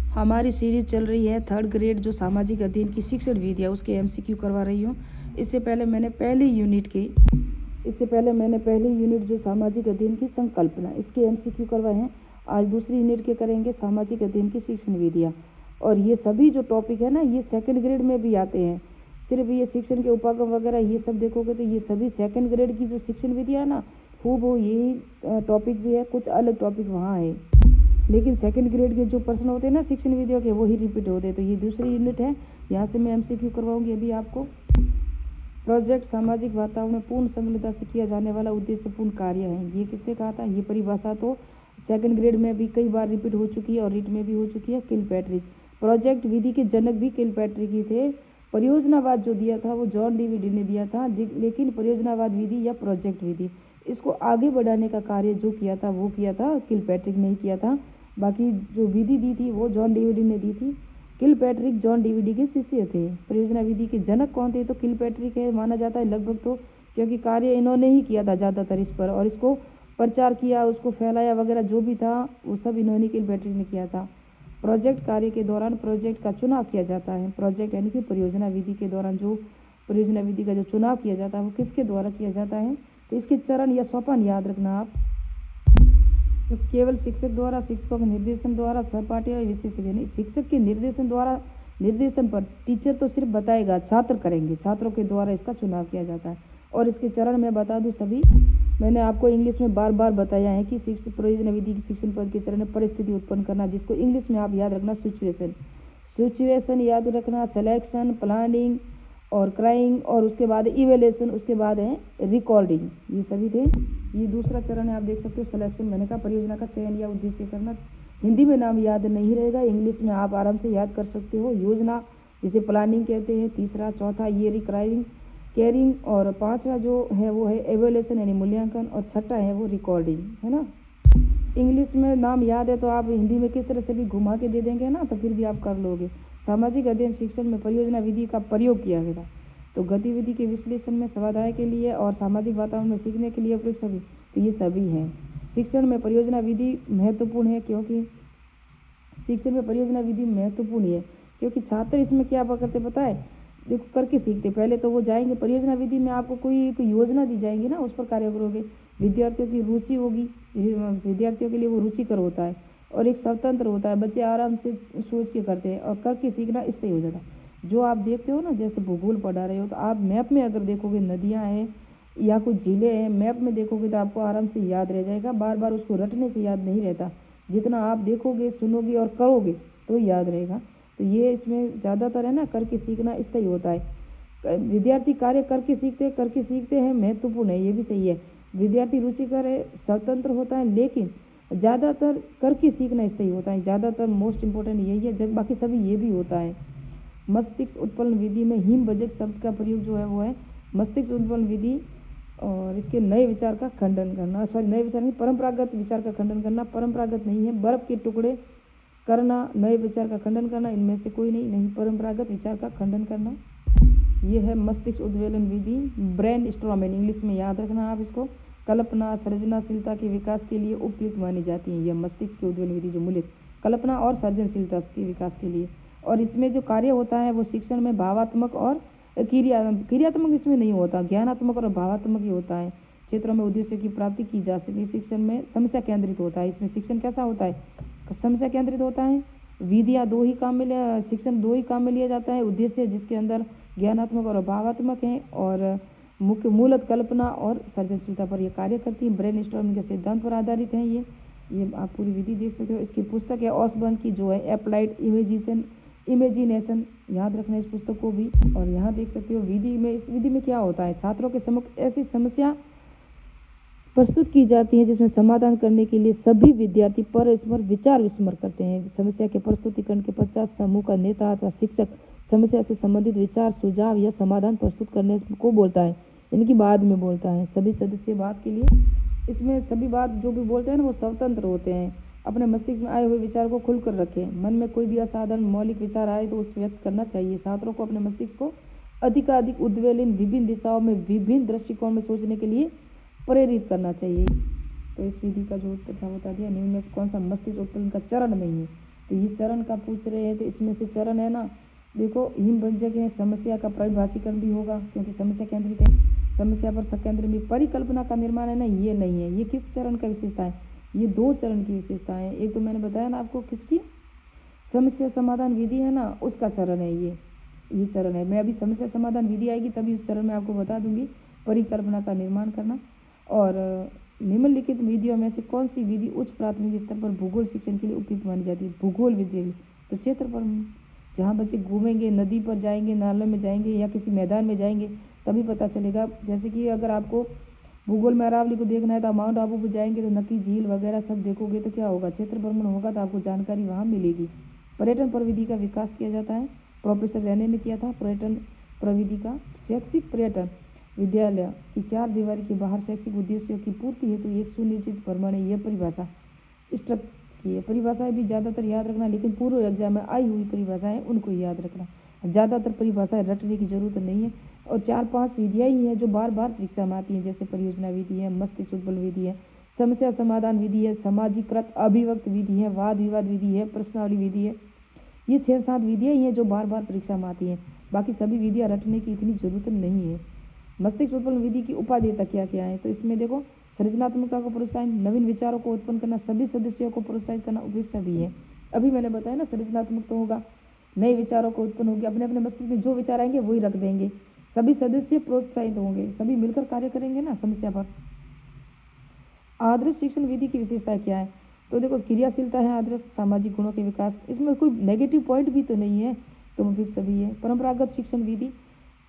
हमारी सीरीज चल रही है थर्ड ग्रेड जो सामाजिक अध्ययन की शिक्षण विधि है उसके एमसीक्यू करवा रही हूँ। इससे पहले मैंने पहली यूनिट जो सामाजिक अध्ययन की संकल्पना इसके एमसीक्यू करवाए हैं। आज दूसरी यूनिट के करेंगे सामाजिक अध्ययन की शिक्षण विधियाँ। और ये सभी जो टॉपिक है ना ये सेकंड ग्रेड में भी आते हैं। सिर्फ ये शिक्षण के उपागम वगैरह ये सब देखोगे तो ये सभी सेकंड ग्रेड की जो शिक्षण विधियाँ है ना वो यही टॉपिक भी है, कुछ अलग टॉपिक वहाँ है, लेकिन सेकंड ग्रेड के जो प्रश्न होते हैं ना शिक्षण विधियों के वही रिपीट होते हैं। तो ये दूसरी यूनिट है, यहाँ से मैं एमसीक्यू करवाऊंगी अभी आपको। प्रोजेक्ट सामाजिक वातावरण में पूर्ण संलग्नता से किया जाने वाला उद्देश्यपूर्ण कार्य है। ये किसने कहा था? ये परिभाषा तो सेकंड ग्रेड में भी कई बार रिपीट हो चुकी है और रिट में भी हो चुकी है। किलपैट्रिक प्रोजेक्ट विधि के जनक भी किलपैट्रिक ही थे। परियोजनावाद जो दिया था वो जॉन डीवीडी ने दिया था, लेकिन परियोजनावाद विधि या प्रोजेक्ट विधि इसको आगे बढ़ाने का कार्य जो किया था वो किया था किलपैट्रिक ने ही किया था। बाकी जो विधि दी थी वो जॉन डीवीडी ने दी थी। किलपैट्रिक जॉन डीवीडी के शिष्य थे। परियोजना विधि के जनक कौन थे? तो किलपैट्रिक है माना जाता है लगभग, तो क्योंकि कार्य इन्होंने ही किया था ज़्यादातर इस पर, और इसको प्रचार किया, उसको फैलाया वगैरह जो भी था वो सब इन्होंने किलपैट्रिक ने किया था। प्रोजेक्ट कार्य के दौरान प्रोजेक्ट का चुनाव किया जाता है। प्रोजेक्ट यानी कि परियोजना विधि के दौरान जो परियोजना विधि का जो चुनाव किया जाता है वो किसके द्वारा किया जाता है? तो इसके चरण या सोपान याद रखना आप। तो केवल शिक्षक द्वारा, शिक्षकों के निर्देशन द्वारा, सहपाठी और विशेषज्ञ नहीं, शिक्षक के निर्देशन पर टीचर तो सिर्फ बताएगा, छात्र करेंगे, छात्रों के द्वारा इसका चुनाव किया जाता है। और इसके चरण मैं बता दूं सभी, मैंने आपको इंग्लिश में बार बार बताया है कि शिक्षक परियोजना विधि की शिक्षण पद के चरण में परिस्थिति उत्पन्न करना, जिसको इंग्लिश में आप याद रखना सिचुएशन याद रखना, सिलेक्शन, प्लानिंग और क्राइंग, और उसके बाद इवेल्यूशन, उसके बाद है रिकॉर्डिंग, ये सभी थे। ये दूसरा चरण है, आप देख सकते हो सिलेक्शन, मैंने कहा परियोजना का चयन या उद्देश्य करना। हिंदी में नाम याद नहीं रहेगा, इंग्लिश में आप आराम से याद कर सकते हो। योजना जिसे प्लानिंग कहते हैं, तीसरा, चौथा ये रिक्राइंग, केयरिंग, और पांचवा जो है वो है एवेल्यूशन यानी मूल्यांकन, और छठा है वो रिकॉर्डिंग, है ना। इंग्लिश में नाम याद है तो आप हिंदी में किस तरह से भी घुमा के दे देंगे ना तो फिर भी आप कर लोगे। सामाजिक अध्ययन शिक्षण में परियोजना विधि का प्रयोग किया गया, तो गतिविधि के विश्लेषण में, स्वाध्याय के लिए और सामाजिक वातावरण में सीखने के लिए उपयुक्त सभी, तो ये सभी हैं। शिक्षण में परियोजना विधि महत्वपूर्ण है, क्योंकि शिक्षण में परियोजना विधि महत्वपूर्ण है क्योंकि छात्र इसमें क्या करते पता है, देखो करके सीखते। पहले तो वो जाएंगे परियोजना विधि में, आपको कोई एक योजना दी जाएगी ना, उस पर कार्य करोगे, विद्यार्थियों की रुचि होगी, विद्यार्थियों के लिए वो रुचिकर होता है और एक स्वतंत्र होता है, बच्चे आराम से सोच के करते हैं और करके सीखना इससे हो जाता है। जो आप देखते हो ना, जैसे भूगोल पढ़ा रहे हो तो आप मैप में अगर देखोगे नदियाँ हैं या कुछ झीलें हैं, मैप में देखोगे तो आपको आराम से याद रह जाएगा, बार बार उसको रटने से याद नहीं रहता, जितना आप देखोगे, सुनोगे और करोगे तो याद रहेगा। तो ये इसमें ज़्यादातर है ना करके सीखना इससे ही होता है। विद्यार्थी कार्य करके सीखते हैं महत्वपूर्ण है, ये भी सही है। विद्यार्थी रुचिकर है, स्वतंत्र होता है, लेकिन ज़्यादातर करके सीखना इससे ही होता है, ज़्यादातर मोस्ट इम्पोर्टेंट यही है, जब बाकी सभी ये भी होता है। मस्तिष्क उत्पन्न विधि में हिम बजट शब्द का प्रयोग जो है वो है मस्तिष्क उत्पन्न विधि, और इसके नए विचार का खंडन करना, नए विचार नहीं, परंपरागत विचार का खंडन करना, परंपरागत नहीं है, बर्फ के टुकड़े करना, नए विचार का खंडन करना, इनमें से कोई नहीं, परंपरागत विचार का खंडन करना, ये है मस्तिष्क उद्वेलन विधि। ब्रेन स्टॉर्मिंग इंग्लिश में याद रखना आप इसको, कल्पना सृजनशीलता के विकास के लिए उपयुक्त मानी जाती है। यह मस्तिष्क की उद्वेलन विधि जो मूल्य कल्पना और सृजनशीलता के विकास के लिए, और इसमें जो कार्य होता है वो शिक्षण में भावात्मक और क्रियात्मक इसमें नहीं होता, ज्ञानात्मक और भावात्मक ही होता है। क्षेत्रों में उद्देश्यों की प्राप्ति की जा सके। शिक्षण में समस्या केंद्रित होता है, इसमें शिक्षण कैसा होता है? समस्या केंद्रित होता है। विधियाँ शिक्षण दो ही काम में लिया जाता है, उद्देश्य जिसके अंदर ज्ञानात्मक और भावात्मक हैं, और मुख्य मूलत कल्पना और सृजनशीलता पर यह कार्य करती है। ब्रेन स्टॉर्मिंग के सिद्धांत पर आधारित हैं ये आप पूरी विधि देख सकते हो। इसकी पुस्तक है ऑसबर्न की जो है अप्लाइड इमेजिनेशन, याद रखना इस पुस्तक को भी। और यहाँ देख सकते हो इस विधि में क्या होता है, छात्रों के सम्मुख ऐसी समस्या प्रस्तुत की जाती है जिसमें समाधान करने के लिए सभी विद्यार्थी परस्पर विचार विमर्श करते हैं। समस्या के प्रस्तुतिकरण के पश्चात समूह का नेता अथवा शिक्षक समस्या से संबंधित विचार, सुझाव या समाधान प्रस्तुत करने को बोलता है, इनकी बाद में बोलता है। सभी सदस्य बात के लिए, इसमें सभी बात जो भी बोलते हैं ना वो स्वतंत्र होते हैं, अपने मस्तिष्क में आए हुए विचार को खुलकर रखें। मन में कोई भी असाधारण मौलिक विचार आए तो उसे व्यक्त करना चाहिए। छात्रों को अपने मस्तिष्क को अधिकाधिक उद्वेलित विभिन्न दिशाओं में विभिन्न दृष्टिकोण में सोचने के लिए प्रेरित करना चाहिए। तो इस विधि का जो उत्तर था बता दिया। निम्न में से कौन सा मस्तिष्क उत्पन्न का चरण नहीं है? तो ये चरण का पूछ रहे हैं, तो इसमें से चरण है ना, देखो हिम व्यंजक है, समस्या का परिभाषीकरण भी होगा क्योंकि समस्या केंद्रित है, समस्या पर सकेंद्र में परिकल्पना का निर्माण है ना, ये नहीं है। ये किस चरण का विशेषता है? ये 2 चरण की विशेषता है। एक तो मैंने बताया ना आपको किसकी, समस्या समाधान विधि है ना, उसका चरण है ये चरण है। मैं अभी समस्या समाधान विधि आएगी तभी उस चरण में आपको बता दूंगी परिकल्पना का निर्माण करना। और निम्नलिखित विधियों में से कौन सी विधि उच्च प्राथमिक स्तर पर भूगोल शिक्षण के लिए उपयुक्त मानी जाती है? भूगोल विधि, तो क्षेत्रफल, जहाँ बच्चे घूमेंगे, नदी पर जाएंगे, नालों में जाएंगे या किसी मैदान में जाएंगे तभी पता चलेगा। जैसे कि अगर आपको भूगोल में अरावली को देखना है तो माउंट आबू पर जाएंगे तो नदी, झील वगैरह सब देखोगे तो क्या होगा, क्षेत्र भ्रमण होगा तो आपको जानकारी वहाँ मिलेगी। पर्यटन प्रविधि का विकास किया जाता है, प्रोफेसर रैने ने किया था पर्यटन प्रविधि का। शैक्षिक पर्यटन, विद्यालय की 4 दीवारी के बाहर शैक्षिक उद्देश्यों की पूर्ति हेतु एक सुनिश्चित भ्रमण है। यह परिभाषा स्ट्रक्ट की है। परिभाषाएं भी ज़्यादातर याद रखना, लेकिन पूर्व एग्जाम में आई हुई परिभाषाएं उनको याद रखना। ज़्यादातर परिभाषाएं रटने की जरूरत नहीं है। और 4-5 विधियाँ ही हैं जो बार बार परीक्षा में आती हैं, जैसे परियोजना विधि है, मस्तिष्क उद्बल विधि है, समस्या समाधान विधि है, सामाजिकृत अभिव्यक्त विधि है, वाद विवाद विधि है, प्रश्नावली विधि है। ये 6-7 विधियाँ ही हैं जो बार बार परीक्षा में आती हैं। बाकी सभी विधियाँ रटने की इतनी जरूरत नहीं है। मस्तिष्क उद्बल विधि की उपादेयता क्या क्या है? तो इसमें देखो, सृजनात्मकता को प्रोत्साहन, नवीन विचारों को उत्पन्न करना, सभी सदस्यों को प्रोत्साहित करना, उपेक्षा भी है। अभी मैंने बताया ना, सृजनात्मक तो होगा, नए विचारों को उत्पन्न होंगे, अपने अपने मस्तिष्क में जो विचार आएंगे वही रख देंगे, सभी सदस्य प्रोत्साहित होंगे, सभी मिलकर कार्य करेंगे ना समस्या पर। आदर्श शिक्षण विधि की विशेषताएं क्या है? तो देखो, क्रियाशीलता है आदर्श, सामाजिक गुणों के विकास, इसमें कोई नेगेटिव पॉइंट भी तो नहीं है, तो फिर सभी है। परंपरागत शिक्षण विधि,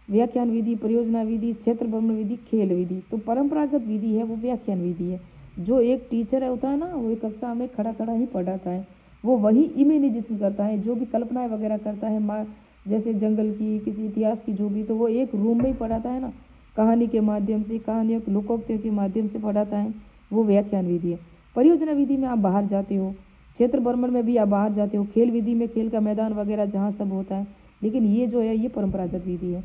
व्याख्यान विधि, परियोजना विधि, क्षेत्र भ्रमण विधि, खेल विधि। तो परंपरागत विधि है वो व्याख्यान विधि है। जो एक टीचर है होता है ना, वो एक कक्षा में खड़ा खड़ा ही पढ़ाता है, वो वही इमेजिनेशन करता है, जो भी कल्पनाएं वगैरह करता है, जैसे जंगल की, किसी इतिहास की, जो भी, तो वो एक रूम में ही पढ़ाता है ना, कहानी के माध्यम से, कहानियों लोकोक्तियों के माध्यम से पढ़ाता है, वो व्याख्यान विधि है। परियोजना विधि में आप बाहर जाते हो, क्षेत्र भ्रमण में भी आप बाहर जाते हो, खेल विधि में खेल का मैदान वगैरह जहाँ सब होता है, लेकिन ये जो है ये परंपरागत विधि है।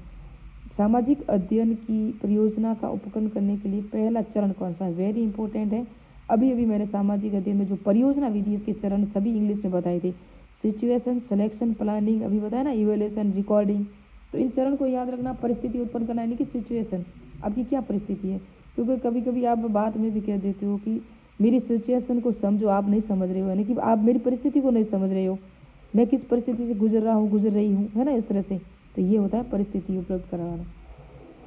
सामाजिक अध्ययन की परियोजना का उपकरण करने के लिए पहला चरण कौन सा है? वेरी इंपॉर्टेंट है। अभी अभी मैंने सामाजिक अध्ययन में जो परियोजना विधि इसके चरण सभी इंग्लिश में बताए थे। सिचुएशन, सिलेक्शन, प्लानिंग, अभी बताया ना, इवेल्यूएशन, रिकॉर्डिंग। तो इन चरण को याद रखना। परिस्थिति उत्पन्न करना, यानी कि सिचुएशन, आपकी क्या परिस्थिति है, क्योंकि कभी कभी आप बात में भी कह देते हो कि मेरी सिचुएशन को समझो, आप नहीं समझ रहे हो, यानी कि आप मेरी परिस्थिति को नहीं समझ रहे हो, मैं किस परिस्थिति से गुजर रहा हूँ, गुजर रही हूँ, है ना, इस तरह से। तो ये होता है परिस्थिति उपलब्ध करवाना,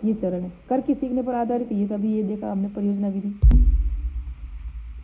ये चरण है। करके सीखने पर आधारित, ये तभी ये देखा हमने परियोजना विधि।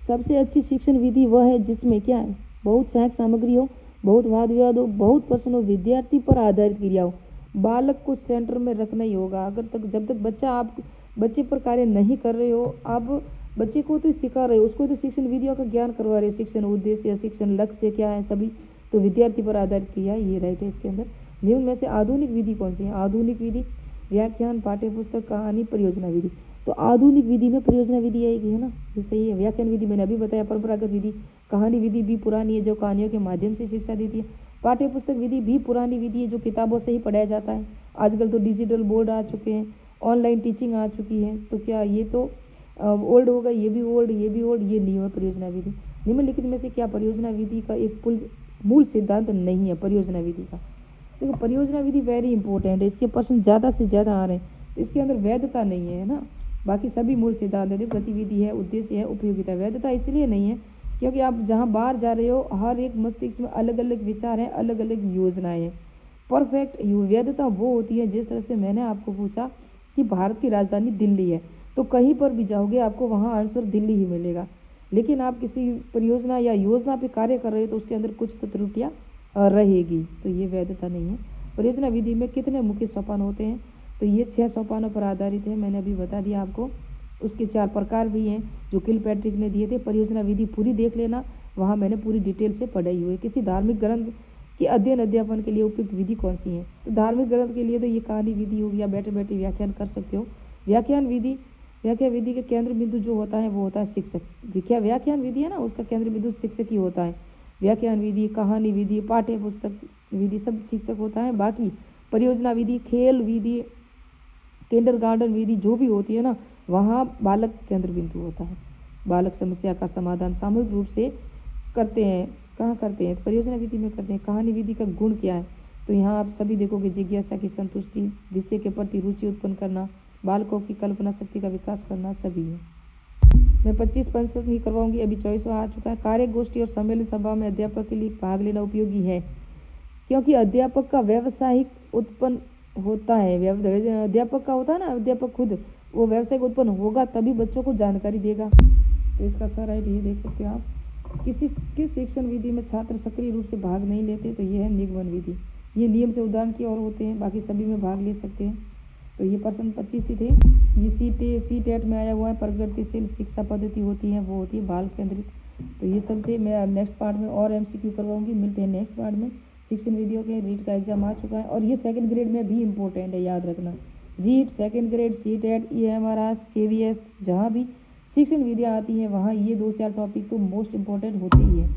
सबसे अच्छी शिक्षण विधि वह है जिसमें क्या है, बहुत सहायक सामग्री हो, बहुत वाद विवाद हो, बहुत प्रश्न हो, विद्यार्थी पर आधारित क्रिया हो। बालक को सेंटर में रखना ही होगा। अगर तक जब तक आप बच्चे पर कार्य नहीं कर रहे हो, आप बच्चे को तो सिखा रहे हो, उसको तो शिक्षण विधियों का ज्ञान करवा रहे हो, शिक्षण उद्देश्य, शिक्षण लक्ष्य क्या है, सभी तो विद्यार्थी पर आधारित क्रिया, ये राइट है इसके अंदर। निम्न में से आधुनिक विधि कौन सी है? आधुनिक विधि व्याख्यान, पाठ्यपुस्तक, कहानी, परियोजना विधि। तो आधुनिक विधि में परियोजना विधि आएगी, है ना, ये सही है। व्याख्यान विधि मैंने अभी बताया। परंपरागत विधि, कहानी विधि भी पुरानी है, जो कहानियों के माध्यम से शिक्षा देती है। पाठ्यपुस्तक विधि भी पुरानी विधि है, जो किताबों से ही पढ़ाया जाता है। आजकल तो डिजिटल बोर्ड आ चुके हैं, ऑनलाइन टीचिंग आ चुकी है, तो क्या ये तो ओल्ड होगा, ये भी ओल्ड, ये भी ओल्ड, ये नहीं है परियोजना विधि। निम्नलिखित में से क्या परियोजना विधि का एक मूल सिद्धांत नहीं है परियोजना विधि का? देखो, परियोजना विधि वेरी इंपॉर्टेंट है, इसके प्रश्न ज़्यादा से ज़्यादा आ रहे हैं, तो इसके अंदर वैधता नहीं है ना, बाकी सभी मूल सिद्धांत है। देखो, गतिविधि है, उद्देश्य है, उपयोगिता। वैधता इसलिए नहीं है क्योंकि आप जहाँ बाहर जा रहे हो, हर एक मस्तिष्क में अलग अलग विचार हैं, अलग अलग योजनाएं हैं। परफेक्ट वैधता वो होती है, जिस तरह से मैंने आपको पूछा कि भारत की राजधानी दिल्ली है, तो कहीं पर भी जाओगे आपको वहाँ आंसर दिल्ली ही मिलेगा। लेकिन आप किसी परियोजना या योजना पे कार्य कर रहे हो तो उसके अंदर कुछ तो त्रुटियाँ रहेगी, तो ये वैधता नहीं है। परियोजना विधि में कितने मुख्य सोपान होते हैं? तो ये 6 सोपानों पर आधारित है, मैंने अभी बता दिया आपको। उसके 4 प्रकार भी हैं जो किलपैट्रिक ने दिए थे। परियोजना विधि पूरी देख लेना, वहाँ मैंने पूरी डिटेल से पढ़ाई हुई है। किसी धार्मिक ग्रंथ के अध्ययन अध्यापन के लिए उपयुक्त विधि कौन सी है? तो धार्मिक ग्रंथ के लिए तो ये कहानी विधि होगी, या बैठे बैठे व्याख्यान कर सकते हो। व्याख्यान विधि के केंद्र बिंदु जो होता है वो होता है शिक्षक। व्याख्यान विधि है ना, उसका केंद्र बिंदु शिक्षक ही होता है। व्याख्यान विधि, कहानी विधि, पाठ्य पुस्तक विधि सब शिक्षक होता है। बाकी परियोजना विधि, खेल विधि, किंडरगार्टन विधि जो भी होती है ना, वहाँ बालक केंद्र बिंदु होता है। बालक समस्या का समाधान सामूहिक रूप से करते हैं, कहाँ करते हैं? तो परियोजना विधि में करते हैं। कहानी विधि का गुण क्या है? तो यहाँ आप सभी देखोगे जिज्ञासा की संतुष्टि, विषय के प्रति रुचि उत्पन्न करना, बालकों की कल्पना शक्ति का विकास करना सभी है। मैं 25% ही करवाऊंगी, अभी 24वां आ चुका है। कार्य गोष्ठी और सम्मेलन सभा में अध्यापक के लिए भाग लेना उपयोगी है, क्योंकि अध्यापक का व्यावसायिक उत्पन्न होता है। अध्यापक का होता है ना, अध्यापक खुद वो व्यावसायिक उत्पन्न होगा तभी बच्चों को जानकारी देगा। तो इसका सर आइडिया देख सकते हो आप। किस शिक्षण विधि में छात्र सक्रिय रूप से भाग नहीं लेते? तो ये है निगमन विधि। ये नियम से उदाहरण की ओर होते हैं, बाकी सभी में भाग ले सकते हैं। तो ये प्रश्न 25 ही थे। ये सीटेट में आया हुआ है, प्रगतिशील शिक्षा पद्धति होती है, वो होती है बाल केंद्रित। तो ये सब थे। मैं नेक्स्ट पार्ट में और MCQ करवाऊंगी। मिलते हैं नेक्स्ट पार्ट में। शिक्षण विधियों के रीट का एग्जाम आ चुका है और ये सेकंड ग्रेड में भी इम्पोर्टेंट है, याद रखना। REET, second grade, CTET, EMRS, KVS, जहाँ भी शिक्षण विधियाँ आती हैं वहाँ ये 2-4 टॉपिक तो मोस्ट इम्पोर्टेंट होते ही है।